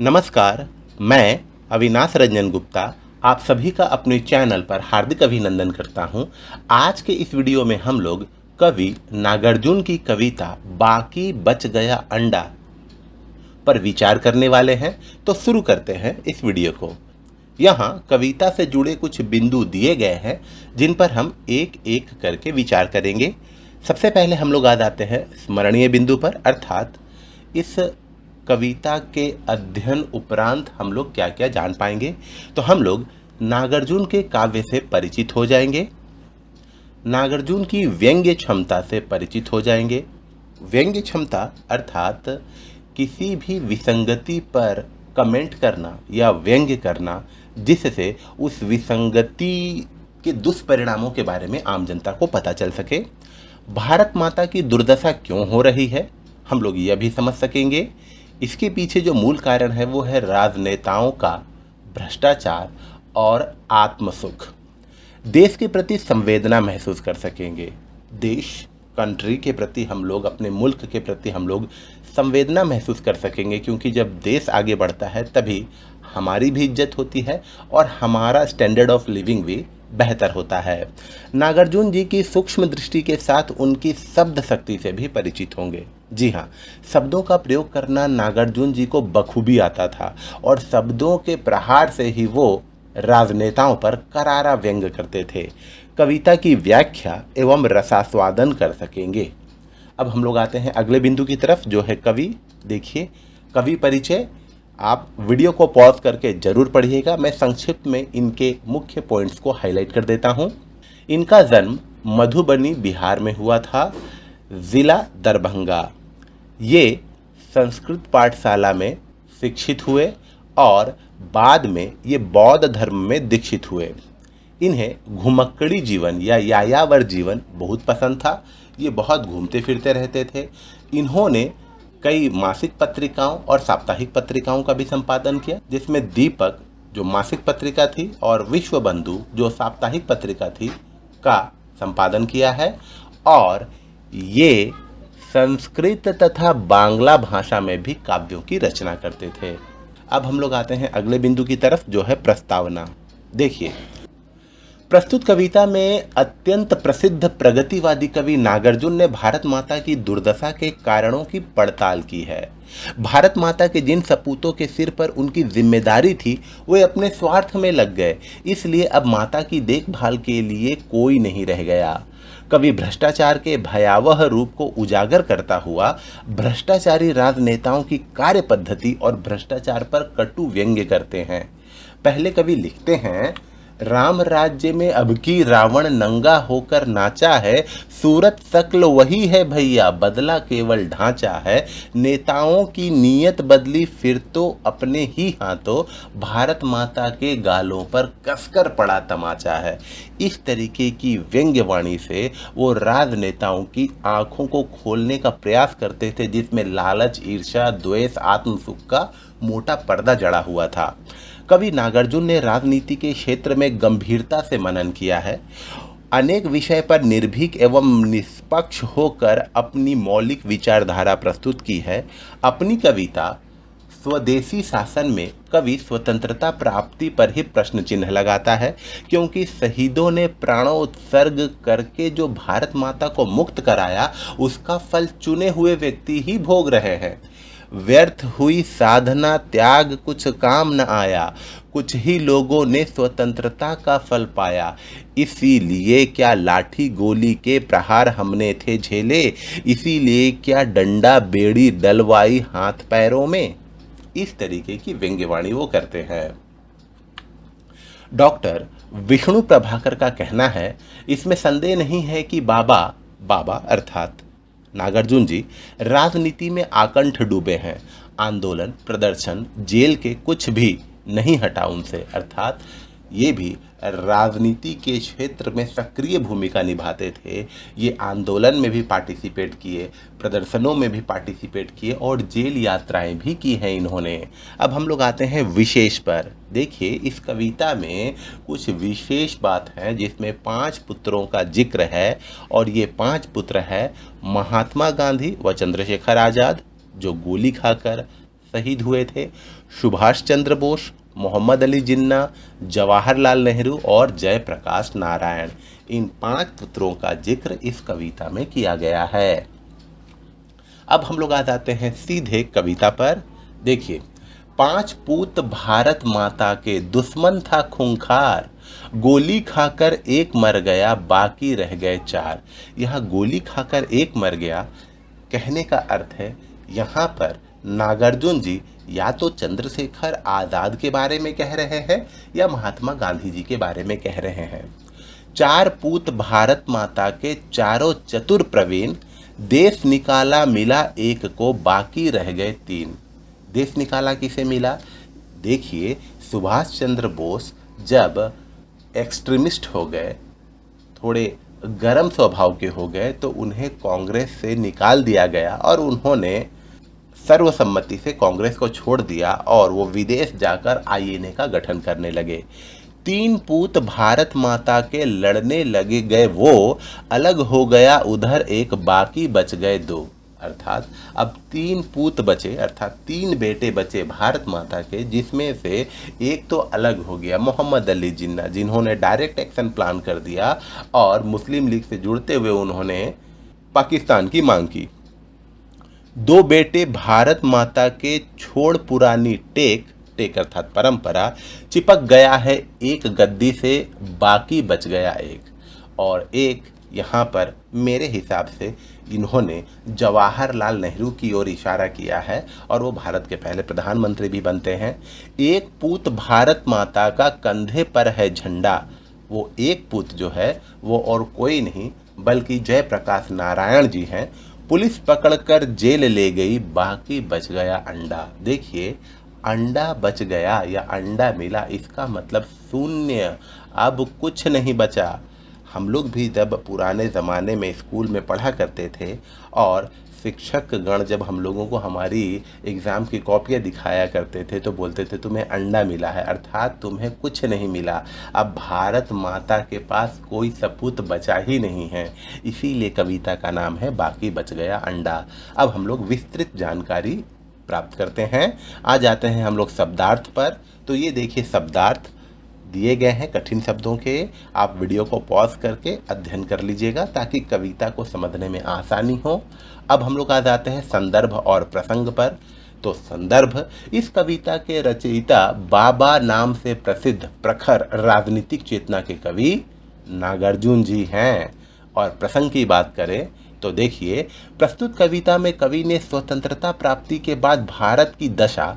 नमस्कार, मैं अविनाश रंजन गुप्ता आप सभी का अपने चैनल पर हार्दिक अभिनंदन करता हूं। आज के इस वीडियो में हम लोग कवि नागार्जुन की कविता बाकी बच गया अंडा पर विचार करने वाले हैं। तो शुरू करते हैं इस वीडियो को। यहाँ कविता से जुड़े कुछ बिंदु दिए गए हैं जिन पर हम एक एक करके विचार करेंगे। सबसे पहले हम लोग आ जाते हैं स्मरणीय बिंदु पर, अर्थात इस कविता के अध्ययन उपरांत हम लोग क्या क्या जान पाएंगे। तो हम लोग नागार्जुन के काव्य से परिचित हो जाएंगे, नागार्जुन की व्यंग्य क्षमता से परिचित हो जाएंगे। व्यंग्य क्षमता अर्थात किसी भी विसंगति पर कमेंट करना या व्यंग्य करना जिससे उस विसंगति के दुष्परिणामों के बारे में आम जनता को पता चल सके। भारत माता की दुर्दशा क्यों हो रही है हम लोग यह भी समझ सकेंगे। इसके पीछे जो मूल कारण है वो है राजनेताओं का भ्रष्टाचार और आत्मसुख। देश के प्रति संवेदना महसूस कर सकेंगे। देश कंट्री के प्रति हम लोग, अपने मुल्क के प्रति हम लोग संवेदना महसूस कर सकेंगे, क्योंकि जब देश आगे बढ़ता है तभी हमारी भी इज्जत होती है और हमारा स्टैंडर्ड ऑफ लिविंग भी बेहतर होता है। नागार्जुन जी की सूक्ष्म दृष्टि के साथ उनकी शब्द शक्ति से भी परिचित होंगे। जी हाँ, शब्दों का प्रयोग करना नागार्जुन जी को बखूबी आता था और शब्दों के प्रहार से ही वो राजनेताओं पर करारा व्यंग करते थे। कविता की व्याख्या एवं रसास्वादन कर सकेंगे। अब हम लोग आते हैं अगले बिंदु की तरफ, जो है कवि। देखिए, कवि परिचय आप वीडियो को पॉज करके जरूर पढ़िएगा। मैं संक्षिप्त में इनके मुख्य पॉइंट्स को हाईलाइट कर देता हूं। इनका जन्म मधुबनी बिहार में हुआ था, जिला दरभंगा। ये संस्कृत पाठशाला में शिक्षित हुए और बाद में ये बौद्ध धर्म में दीक्षित हुए। इन्हें घुमक्कड़ी जीवन या यायावर जीवन बहुत पसंद था। ये बहुत घूमते फिरते रहते थे। इन्होंने कई मासिक पत्रिकाओं और साप्ताहिक पत्रिकाओं का भी संपादन किया, जिसमें दीपक जो मासिक पत्रिका थी और विश्व बंधु जो साप्ताहिक पत्रिका थी का संपादन किया है। और ये संस्कृत तथा बांग्ला भाषा में भी काव्यों की रचना करते थे। अब हम लोग आते हैं अगले बिंदु की तरफ, जो है प्रस्तावना। देखिए, प्रस्तुत कविता में अत्यंत प्रसिद्ध प्रगतिवादी कवि नागार्जुन ने भारत माता की दुर्दशा के कारणों की पड़ताल की है। भारत माता के जिन सपूतों के सिर पर उनकी जिम्मेदारी थी वे अपने स्वार्थ में लग गए, इसलिए अब माता की देखभाल के लिए कोई नहीं रह गया। कवि भ्रष्टाचार के भयावह रूप को उजागर करता हुआ भ्रष्टाचारी राजनेताओं की कार्य पद्धति और भ्रष्टाचार पर कटु व्यंग्य करते हैं। पहले कवि लिखते हैं, राम राज्य में अब की रावण नंगा होकर नाचा है, सूरत शक्ल वही है भैया, बदला केवल ढांचा है। नेताओं की नीयत बदली फिर तो अपने ही हाथों, भारत माता के गालों पर कसकर पड़ा तमाचा है। इस तरीके की व्यंग्यवाणी से वो राजनेताओं की आंखों को खोलने का प्रयास करते थे, जिसमें लालच, ईर्ष्या, द्वेष, आत्मसुख का मोटा पर्दा जड़ा हुआ था। कवि नागार्जुन ने राजनीति के क्षेत्र में गंभीरता से मनन किया है। अनेक विषय पर निर्भीक एवं निष्पक्ष होकर अपनी मौलिक विचारधारा प्रस्तुत की है। अपनी कविता स्वदेशी शासन में कवि स्वतंत्रता प्राप्ति पर ही प्रश्न चिन्ह लगाता है, क्योंकि शहीदों ने प्राणोत्सर्ग करके जो भारत माता को मुक्त कराया उसका फल चुने हुए व्यक्ति ही भोग रहे हैं। व्यर्थ हुई साधना, त्याग कुछ काम न आया, कुछ ही लोगों ने स्वतंत्रता का फल पाया। इसीलिए क्या लाठी गोली के प्रहार हमने थे झेले, इसीलिए क्या डंडा बेड़ी डलवाई हाथ पैरों में। इस तरीके की व्यंग्यवाणी वो करते हैं। डॉक्टर विष्णु प्रभाकर का कहना है, इसमें संदेह नहीं है कि बाबा अर्थात नागार्जुन जी राजनीति में आकंठ डूबे हैं। आंदोलन, प्रदर्शन, जेल के कुछ भी नहीं हटा उनसे, अर्थात ये भी राजनीति के क्षेत्र में सक्रिय भूमिका निभाते थे। ये आंदोलन में भी पार्टिसिपेट किए, प्रदर्शनों में भी पार्टिसिपेट किए और जेल यात्राएं भी की हैं इन्होंने। अब हम लोग आते हैं विशेष पर। देखिए, इस कविता में कुछ विशेष बात है, जिसमें 5 पुत्रों का जिक्र है और ये 5 पुत्र है महात्मा गांधी व चंद्रशेखर आज़ाद, जो गोली खाकर शहीद हुए थे? सुभाष चंद्र बोस, मोहम्मद अली जिन्ना, जवाहरलाल नेहरू और जयप्रकाश नारायण। इन 5 पुत्रों का जिक्र इस कविता में किया गया है। अब हम लोग आ जाते हैं सीधे कविता पर। देखिए, 5 पूत भारत माता के, दुश्मन था खूंखार, गोली खाकर एक मर गया, बाकी रह गए 4। यहाँ गोली खाकर एक मर गया कहने का अर्थ है, यहाँ पर नागार्जुन जी या तो चंद्रशेखर आज़ाद के बारे में कह रहे हैं या महात्मा गांधी जी के बारे में कह रहे हैं। 4 पूत भारत माता के, चारों चतुर प्रवीण, देश निकाला मिला एक को, बाकी रह गए 3। देश निकाला किसे मिला? देखिए, सुभाष चंद्र बोस जब एक्सट्रीमिस्ट हो गए, थोड़े गर्म स्वभाव के हो गए, तो उन्हें कांग्रेस से निकाल दिया गया और उन्होंने सर्वसम्मति से कांग्रेस को छोड़ दिया और वो विदेश जाकर आईएनए का गठन करने लगे। 3 पूत भारत माता के, लड़ने लगे गए वो, अलग हो गया उधर एक, बाकी बच गए 2। अर्थात अब 3 पूत बचे, अर्थात 3 बेटे बचे भारत माता के, जिसमें से एक तो अलग हो गया, मोहम्मद अली जिन्ना, जिन्होंने डायरेक्ट एक्शन प्लान कर दिया और मुस्लिम लीग से जुड़ते हुए उन्होंने पाकिस्तान की मांग की। 2 बेटे भारत माता के, छोड़ पुरानी टेक अर्थात परंपरा, चिपक गया है एक गद्दी से, बाकी बच गया एक। और एक यहाँ पर मेरे हिसाब से इन्होंने जवाहरलाल नेहरू की ओर इशारा किया है और वो भारत के पहले प्रधानमंत्री भी बनते हैं। 1 पूत भारत माता का, कंधे पर है झंडा। वो 1 पूत जो है वो और कोई नहीं बल्कि जयप्रकाश नारायण जी हैं। पुलिस पकड़कर जेल ले गई, बाकी बच गया अंडा। देखिए, अंडा बच गया या अंडा मिला, इसका मतलब शून्य, अब कुछ नहीं बचा। हम लोग भी जब पुराने ज़माने में स्कूल में पढ़ा करते थे और शिक्षक गण जब हम लोगों को हमारी एग्ज़ाम की कॉपियाँ दिखाया करते थे तो बोलते थे तुम्हें अंडा मिला है, अर्थात तुम्हें कुछ नहीं मिला। अब भारत माता के पास कोई सपूत बचा ही नहीं है, इसीलिए कविता का नाम है बाकी बच गया अंडा। अब हम लोग विस्तृत जानकारी प्राप्त करते हैं। आ जाते हैं हम लोग शब्दार्थ पर। तो ये देखिए, शब्दार्थ दिए गए हैं कठिन शब्दों के। आप वीडियो को पॉज करके अध्ययन कर लीजिएगा ताकि कविता को समझने में आसानी हो। अब हम लोग आ जाते हैं संदर्भ और प्रसंग पर। तो संदर्भ, इस कविता के रचयिता बाबा नाम से प्रसिद्ध प्रखर राजनीतिक चेतना के कवि नागार्जुन जी हैं। और प्रसंग की बात करें तो देखिए, प्रस्तुत कविता में कवि ने स्वतंत्रता प्राप्ति के बाद भारत की दशा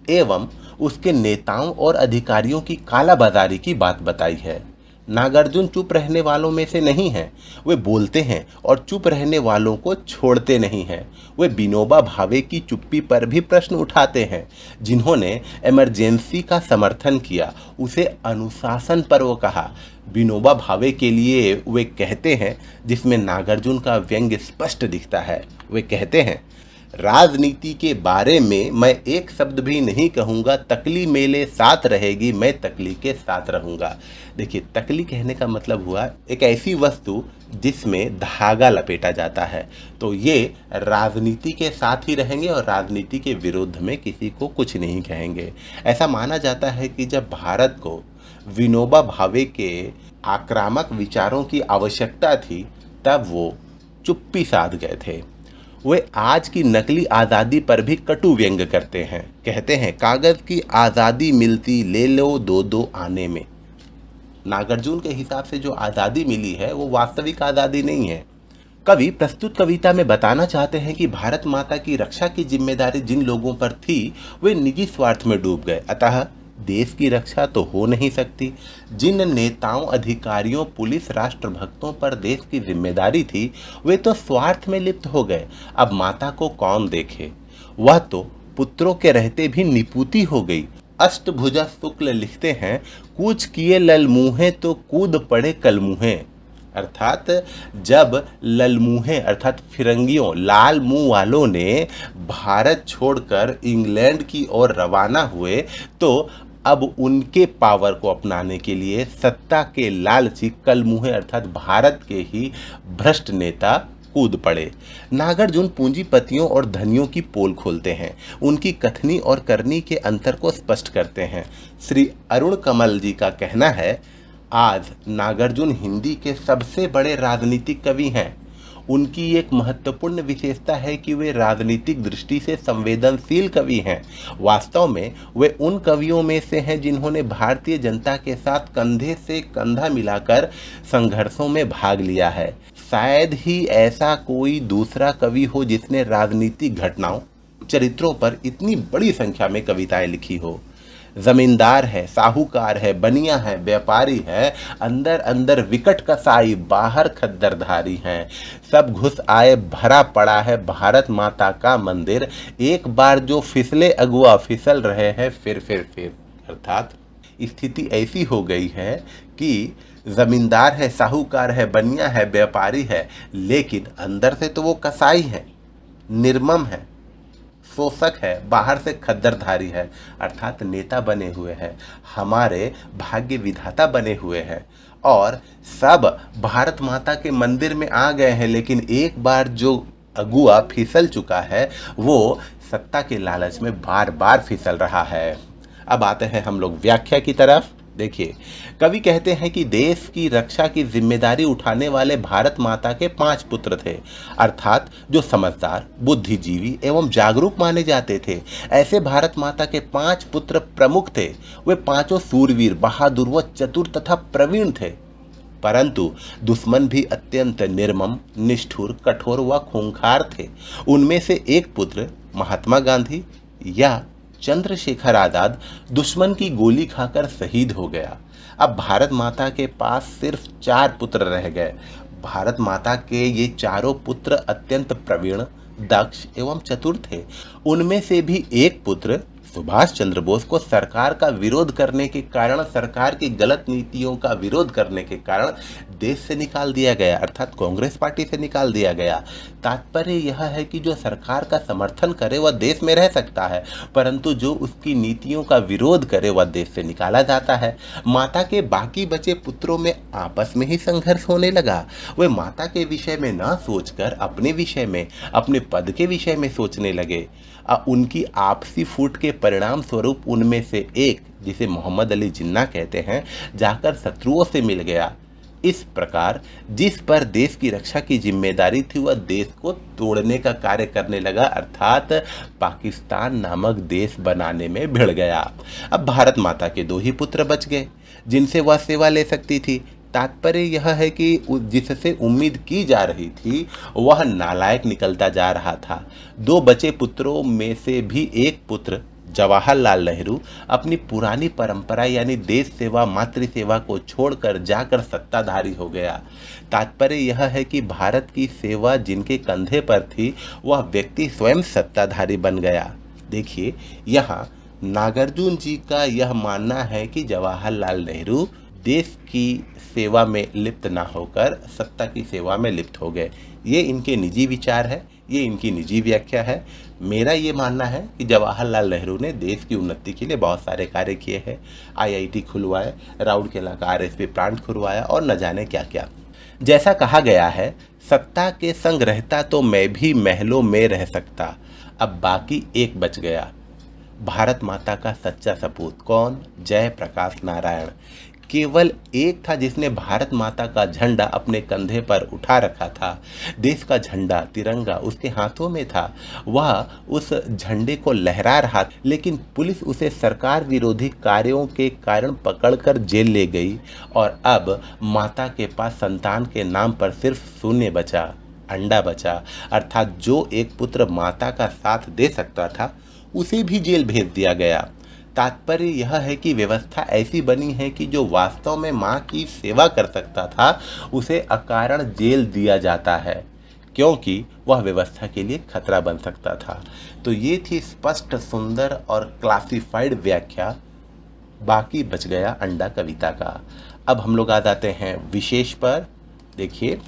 एवं उसके नेताओं और अधिकारियों की कालाबाजारी की बात बताई है। नागार्जुन चुप रहने वालों में से नहीं हैं, वे बोलते हैं और चुप रहने वालों को छोड़ते नहीं हैं। वे विनोबा भावे की चुप्पी पर भी प्रश्न उठाते हैं। जिन्होंने इमरजेंसी का समर्थन किया, उसे अनुशासन पर्व कहा। विनोबा भावे के लिए वे कहते हैं, जिसमें नागार्जुन का व्यंग्य स्पष्ट दिखता है। वे कहते हैं, राजनीति के बारे में मैं एक शब्द भी नहीं कहूँगा, तकली मेरे साथ रहेगी, मैं तकली के साथ रहूँगा। देखिए, तकली कहने का मतलब हुआ एक ऐसी वस्तु जिसमें धागा लपेटा जाता है। तो ये राजनीति के साथ ही रहेंगे और राजनीति के विरुद्ध में किसी को कुछ नहीं कहेंगे। ऐसा माना जाता है कि जब भारत को विनोबा भावे के आक्रामक विचारों की आवश्यकता थी, तब वो चुप्पी साध गए थे। वे आज की नकली आज़ादी पर भी कटु व्यंग करते हैं। कहते हैं, कागज़ की आज़ादी मिलती, ले लो 2-2 आने में। नागार्जुन के हिसाब से जो आज़ादी मिली है वो वास्तविक आज़ादी नहीं है। कवि प्रस्तुत कविता में बताना चाहते हैं कि भारत माता की रक्षा की जिम्मेदारी जिन लोगों पर थी, वे निजी स्वार्थ में डूब गए, अतः देश की रक्षा तो हो नहीं सकती। जिन नेताओं, अधिकारियों, पुलिस, राष्ट्रभक्तों पर देश की जिम्मेदारी थी, वे तो स्वार्थ में लिप्त हो गए। अब माता को कौन देखे? वह तो पुत्रों के रहते भी निपुती हो गई। अष्टभुजा शुक्ल लिखते हैं, कूच किए ललमुहे तो कूद पड़े कलमुहे। अर्थात जब ललमुहे अर्थात फिरंगियों, लाल मुंह वालों ने भारत छोड़कर इंग्लैंड की ओर रवाना हुए, तो अब उनके पावर को अपनाने के लिए सत्ता के लालची कलमुहे अर्थात भारत के ही भ्रष्ट नेता कूद पड़े। नागार्जुन पूंजीपतियों और धनियों की पोल खोलते हैं, उनकी कथनी और करनी के अंतर को स्पष्ट करते हैं। श्री अरुण कमल जी का कहना है, आज नागार्जुन हिंदी के सबसे बड़े राजनीतिक कवि हैं। उनकी एक महत्वपूर्ण विशेषता है कि वे राजनीतिक दृष्टि से संवेदनशील कवि हैं। वास्तव में वे उन कवियों में से हैं जिन्होंने भारतीय जनता के साथ कंधे से कंधा मिलाकर संघर्षों में भाग लिया है। शायद ही ऐसा कोई दूसरा कवि हो जिसने राजनीतिक घटनाओं, चरित्रों पर इतनी बड़ी संख्या में कविताएं लिखी हो। जमींदार है, साहूकार है, बनिया है, व्यापारी है, अंदर अंदर विकट कसाई, बाहर खद्दरधारी हैं। सब घुस आए, भरा पड़ा है भारत माता का मंदिर। एक बार जो फिसले अगुआ फिसल रहे हैं फिर। अर्थात स्थिति ऐसी हो गई है कि जमींदार है, साहूकार है, बनिया है, व्यापारी है, लेकिन अंदर से तो वो कसाई है, निर्मम है, शोषक है, बाहर से खद्दरधारी है, अर्थात नेता बने हुए हैं, हमारे भाग्य विधाता बने हुए हैं और सब भारत माता के मंदिर में आ गए हैं। लेकिन एक बार जो अगुआ फिसल चुका है वो सत्ता के लालच में बार बार फिसल रहा है। अब आते हैं हम लोग व्याख्या की तरफ। देखिए, कवि कहते हैं कि देश की रक्षा की जिम्मेदारी उठाने वाले भारत माता के 5 पुत्र थे, अर्थात जो समझदार, बुद्धिजीवी एवं जागरूक माने जाते थे। ऐसे भारत माता के 5 पुत्र प्रमुख थे। वे पांचों सूरवीर, बहादुर व चतुर तथा प्रवीण थे, परंतु दुश्मन भी अत्यंत निर्मम, निष्ठुर, कठोर व खूंखार थे। उनमें से एक पुत्र महात्मा गांधी या चंद्रशेखर आजाद दुश्मन की गोली खाकर शहीद हो गया। अब भारत माता के पास सिर्फ 4 पुत्र रह गए। भारत माता के ये चारों पुत्र अत्यंत प्रवीण, दक्ष एवं चतुर थे। उनमें से भी एक पुत्र सुभाष चंद्र बोस को सरकार का विरोध करने के कारण, सरकार की गलत नीतियों का विरोध करने के कारण देश से निकाल दिया गया, अर्थात कांग्रेस पार्टी से निकाल दिया गया। तात्पर्य यह है कि जो सरकार का समर्थन करे वह देश में रह सकता है, परंतु जो उसकी नीतियों का विरोध करे वह देश से निकाला जाता है। माता के बाकी बचे पुत्रों में आपस में ही संघर्ष होने लगा। वे माता के विषय में ना सोचकर अपने विषय में, अपने पद के विषय में सोचने लगे। उनकी आपसी फूट के परिणाम स्वरूप उनमें से एक, जिसे मोहम्मद अली जिन्ना कहते हैं, जाकर शत्रुओं से मिल गया। इस प्रकार जिस पर देश की रक्षा की जिम्मेदारी थी वह देश को तोड़ने का कार्य करने लगा, अर्थात पाकिस्तान नामक देश बनाने में भिड़ गया। अब भारत माता के 2 ही पुत्र बच गए जिनसे वह सेवा ले सकती थी। तात्पर्य यह है कि जिससे उम्मीद की जा रही थी वह नालायक निकलता जा रहा था। 2 बचे पुत्रों में से भी एक पुत्र जवाहरलाल नेहरू अपनी पुरानी परंपरा यानी देश सेवा, मातृ सेवा को छोड़कर जाकर सत्ताधारी हो गया। तात्पर्य यह है कि भारत की सेवा जिनके कंधे पर थी वह व्यक्ति स्वयं सत्ताधारी बन गया। देखिए, यहाँ नागार्जुन जी का यह मानना है कि जवाहरलाल नेहरू देश की सेवा में लिप्त ना होकर सत्ता की सेवा में लिप्त हो गए। ये इनके निजी विचार है, ये इनकी निजी व्याख्या है। मेरा ये मानना है कि जवाहरलाल नेहरू ने देश की उन्नति के लिए बहुत सारे कार्य किए हैं। IIT खुलवाए, राउरकेला का RSP प्लांट खुलवाया और न जाने क्या क्या। जैसा कहा गया है, सत्ता के संग रहता तो मैं भी महलों में रह सकता, अब बाकी एक बच गया। भारत माता का सच्चा सपूत कौन? जयप्रकाश नारायण। केवल एक था जिसने भारत माता का झंडा अपने कंधे पर उठा रखा था। देश का झंडा, तिरंगा उसके हाथों में था। वह उस झंडे को लहरा रहा, लेकिन पुलिस उसे सरकार विरोधी कार्यों के कारण पकड़कर जेल ले गई और अब माता के पास संतान के नाम पर सिर्फ शून्य बचा, अंडा बचा। अर्थात जो एक पुत्र माता का साथ दे सकता था उसे भी जेल भेज दिया गया। तात्पर्य यह है कि व्यवस्था ऐसी बनी है कि जो वास्तव में माँ की सेवा कर सकता था उसे अकारण जेल दिया जाता है, क्योंकि वह व्यवस्था के लिए खतरा बन सकता था। तो ये थी स्पष्ट, सुंदर और क्लासिफाइड व्याख्या बाकी बच गया अंडा कविता का। अब हम लोग आ जाते हैं विशेष पर। देखिए,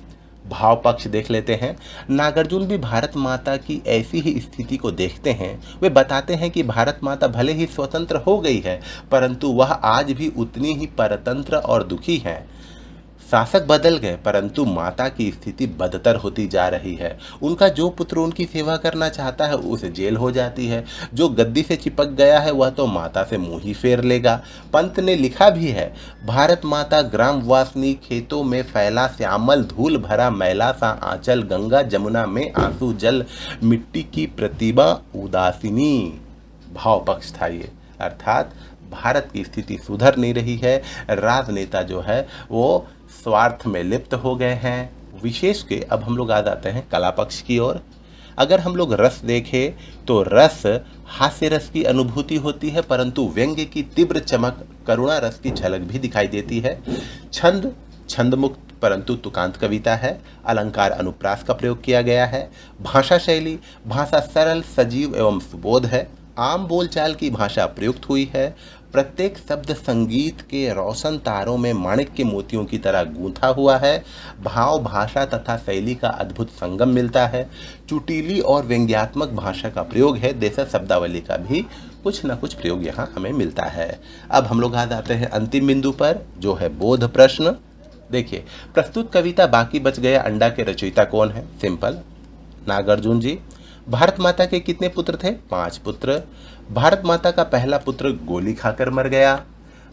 भाव पक्ष देख लेते हैं। नागार्जुन भी भारत माता की ऐसी ही स्थिति को देखते हैं। वे बताते हैं कि भारत माता भले ही स्वतंत्र हो गई है, परंतु वह आज भी उतनी ही परतंत्र और दुखी है। शासक बदल गए परंतु माता की स्थिति बदतर होती जा रही है। उनका जो पुत्र उनकी सेवा करना चाहता है उसे जेल हो जाती है। जो गद्दी से चिपक गया है वह तो माता से मुंह ही फेर लेगा। पंत ने लिखा भी है, भारत माता ग्रामवासिनी खेतों में फैला श्यामल धूल भरा मैला सा आंचल, गंगा जमुना में आंसू जल, मिट्टी की प्रतिभा उदासीनी। भाव पक्ष था ये, अर्थात भारत की स्थिति सुधर नहीं रही है। राजनेता जो है वो स्वार्थ में लिप्त हो गए हैं। विशेष के अब हम लोग आ जाते हैं कला पक्ष की ओर। अगर हम लोग रस देखें तो रस हास्य रस की अनुभूति होती है, परंतु व्यंग्य की तीव्र चमक, करुणा रस की झलक भी दिखाई देती है। छंद छंद मुक्त परंतु तुकांत कविता है। अलंकार अनुप्रास का प्रयोग किया गया है। भाषा शैली, भाषा सरल सजीव एवं सुबोध है। आम बोलचाल की भाषा प्रयुक्त हुई है। प्रत्येक शब्द संगीत के रोशन तारों में माणिक के मोतियों की तरह गूंथा हुआ है। भाव, भाषा तथा शैली का अद्भुत संगम मिलता है। चुटीली और व्यंग्यात्मक भाषा का प्रयोग है। देशज शब्दावली का भी कुछ न कुछ प्रयोग यहाँ हमें मिलता है। अब हम लोग आ जाते हैं अंतिम बिंदु पर, जो है बोध प्रश्न। देखिए, प्रस्तुत कविता बाकी बच गया अंडा के रचयिता कौन है? सिंपल, नागार्जुन जी। भारत माता के कितने पुत्र थे? 5 पुत्र। भारत माता का पहला पुत्र गोली खाकर मर गया।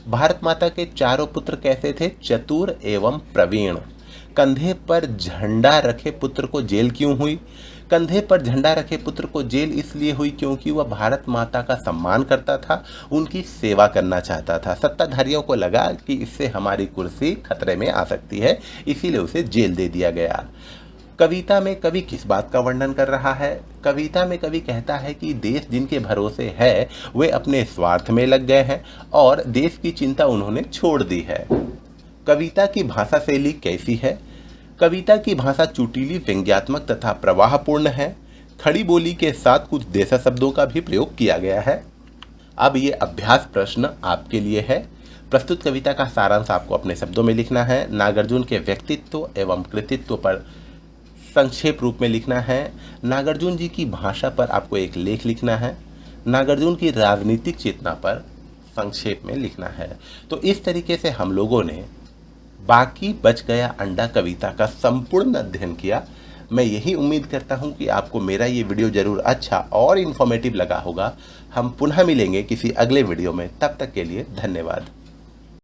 भारत माता के चारों पुत्र कैसे थे? चतुर एवं प्रवीण। कंधे पर झंडा रखे पुत्र को जेल क्यों हुई? कंधे पर झंडा रखे पुत्र को जेल इसलिए हुई क्योंकि वह भारत माता का सम्मान करता था, उनकी सेवा करना चाहता था। सत्ताधारियों को लगा कि इससे हमारी कुर्सी खतरे में आ सकती है, इसीलिए उसे जेल दे दिया गया। कविता में कवि किस बात का वर्णन कर रहा है? कविता में कवि कहता है कि देश जिनके भरोसे है वे अपने स्वार्थ में लग गए हैं और देश की चिंता उन्होंने छोड़ दी है। कविता की भाषा शैली कैसी है? कविता की भाषा चुटीली, व्यंग्यात्मक तथा प्रवाहपूर्ण है। खड़ी बोली के साथ कुछ देशज शब्दों का भी प्रयोग किया गया है। अब ये अभ्यास प्रश्न आपके लिए है। प्रस्तुत कविता का सारांश आपको अपने शब्दों में लिखना है। नागार्जुन के व्यक्तित्व एवं कृतित्व पर संक्षेप रूप में लिखना है। नागार्जुन जी की भाषा पर आपको एक लेख लिखना है। नागार्जुन की राजनीतिक चेतना पर संक्षेप में लिखना है। तो इस तरीके से हम लोगों ने बाकी बच गया अंडा कविता का संपूर्ण अध्ययन किया। मैं यही उम्मीद करता हूं कि आपको मेरा ये वीडियो जरूर अच्छा और इन्फॉर्मेटिव लगा होगा। हम पुनः मिलेंगे किसी अगले वीडियो में, तब तक के लिए धन्यवाद।